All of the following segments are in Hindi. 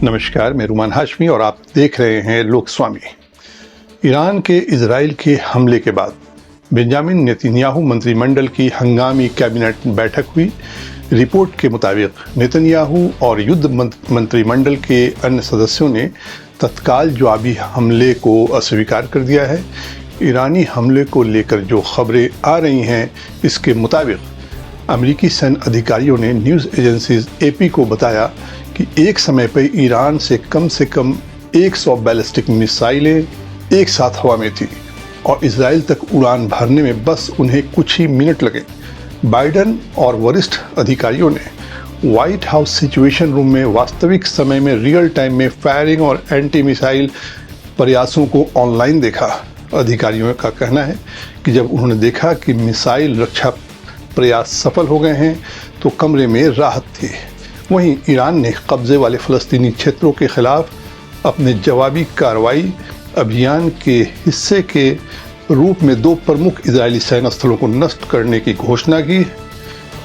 नमस्कार, मैं रुमान हाशमी और आप देख रहे हैं लोकस्वामी। ईरान के इजराइल के हमले के बाद बेंजामिन नेतन्याहू मंत्रिमंडल की हंगामी कैबिनेट बैठक हुई। रिपोर्ट के मुताबिक नेतन्याहू और युद्ध मंत्रिमंडल के अन्य सदस्यों ने तत्काल जवाबी हमले को अस्वीकार कर दिया है। ईरानी हमले को लेकर जो खबरें आ रही हैं, इसके मुताबिक अमेरिकी सैन्य अधिकारियों ने न्यूज़ एजेंसीज एपी को बताया कि एक समय पर ईरान से कम 100 बैलिस्टिक मिसाइलें एक साथ हवा में थी और इजराइल तक उड़ान भरने में बस उन्हें कुछ ही मिनट लगे। बाइडन और वरिष्ठ अधिकारियों ने व्हाइट हाउस सिचुएशन रूम में वास्तविक समय में रियल टाइम में फायरिंग और एंटी मिसाइल प्रयासों को ऑनलाइन देखा। अधिकारियों का कहना है कि जब उन्होंने देखा कि मिसाइल रक्षा प्रयास सफल हो गए हैं तो कमरे में राहत थी। वहीं ईरान ने कब्जे वाले फ़लस्तीनी क्षेत्रों के खिलाफ अपने जवाबी कार्रवाई अभियान के हिस्से के रूप में 2 प्रमुख इजरायली सैन्य स्थलों को नष्ट करने की घोषणा की।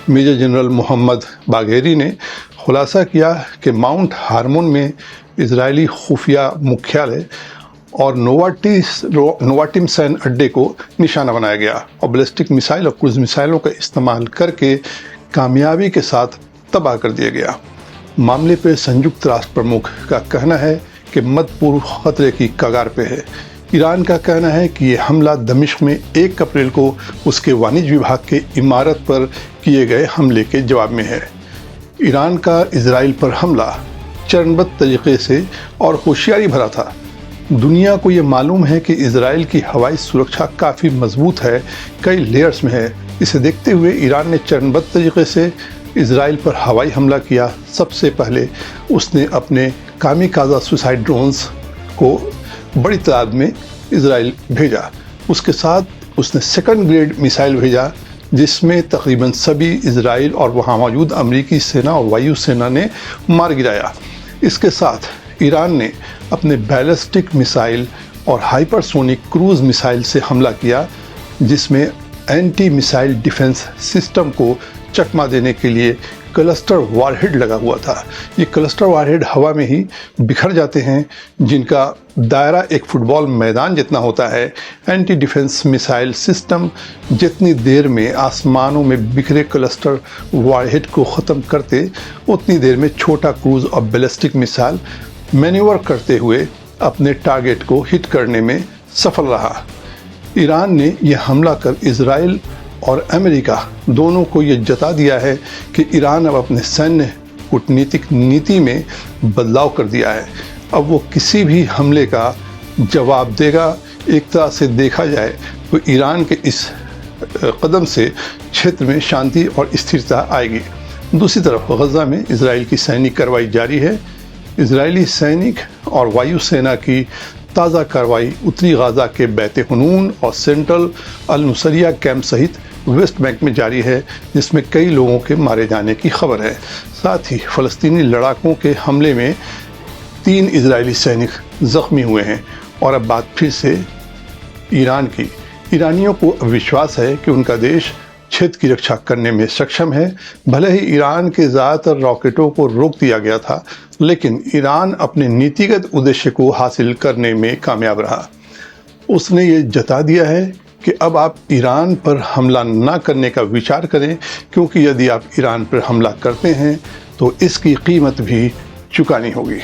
मेजर जनरल मोहम्मद बाघेरी ने खुलासा किया कि माउंट हार्मोन में इजरायली खुफिया मुख्यालय और नोवाटिम सैन्य अड्डे को निशाना बनाया गया और बैलिस्टिक मिसाइल और क्रूज मिसाइलों का इस्तेमाल करके कामयाबी के साथ तबाह कर दिया गया। मामले पर संयुक्त राष्ट्र प्रमुख का कहना है कि मध्यपूर्व खतरे की कगार पे है। ईरान का कहना है कि यह हमला दमिश्क में 1 अप्रैल को उसके वाणिज्य विभाग के इमारत पर किए गए हमले के जवाब में है। ईरान का इजराइल पर हमला चरणबद्ध तरीके से और होशियारी भरा था। दुनिया को ये मालूम है कि इजराइल की हवाई सुरक्षा काफ़ी मजबूत है, कई लेयर्स में है। इसे देखते हुए ईरान ने चरणबद्ध तरीके से इजराइल पर हवाई हमला किया। सबसे पहले उसने अपने कामिकाज़ा सुसाइड ड्रोन्स को बड़ी तादाद में इजराइल भेजा। उसके साथ उसने सेकंड ग्रेड मिसाइल भेजा जिसमें तकरीबन सभी इजराइल और वहाँ मौजूद अमेरिकी सेना और वायु सेना ने मार गिराया। इसके साथ ईरान ने अपने बैलिस्टिक मिसाइल और हाइपरसोनिक क्रूज मिसाइल से हमला किया, जिसमें एंटी मिसाइल डिफेंस सिस्टम को चकमा देने के लिए क्लस्टर वारहेड लगा हुआ था। ये क्लस्टर वारहेड हवा में ही बिखर जाते हैं, जिनका दायरा एक फुटबॉल मैदान जितना होता है। एंटी डिफेंस मिसाइल सिस्टम जितनी देर में आसमानों में बिखरे क्लस्टर वारहेड को ख़त्म करते, उतनी देर में छोटा क्रूज और बैलिस्टिक मिसाइल मैन्यूवर करते हुए अपने टारगेट को हिट करने में सफल रहा। ईरान ने यह हमला कर इजराइल और अमेरिका दोनों को ये जता दिया है कि ईरान अब अपने सैन्य कूटनीतिक नीति में बदलाव कर दिया है। अब वो किसी भी हमले का जवाब देगा। एक तरह से देखा जाए तो ईरान के इस कदम से क्षेत्र में शांति और स्थिरता आएगी। दूसरी तरफ गजा में इजराइल की सैनिक कार्रवाई जारी है। इजरायली सैनिक और वायु सेना की ताज़ा कार्रवाई उत्तरी गाज़ा के बैत हनून और सेंट्रल अल नुसैरिया कैंप सहित वेस्ट बैंक में जारी है, जिसमें कई लोगों के मारे जाने की खबर है। साथ ही फ़लस्तीनी लड़ाकों के हमले में 3 इजरायली सैनिक ज़ख्मी हुए हैं। और अब बात फिर से ईरान की। ईरानियों को विश्वास है कि उनका देश क्षेत्र की रक्षा करने में सक्षम है। भले ही ईरान के ज़्यादातर रॉकेटों को रोक दिया गया था, लेकिन ईरान अपने नीतिगत उद्देश्य को हासिल करने में कामयाब रहा। उसने ये जता दिया है कि अब आप ईरान पर हमला ना करने का विचार करें, क्योंकि यदि आप ईरान पर हमला करते हैं तो इसकी कीमत भी चुकानी होगी।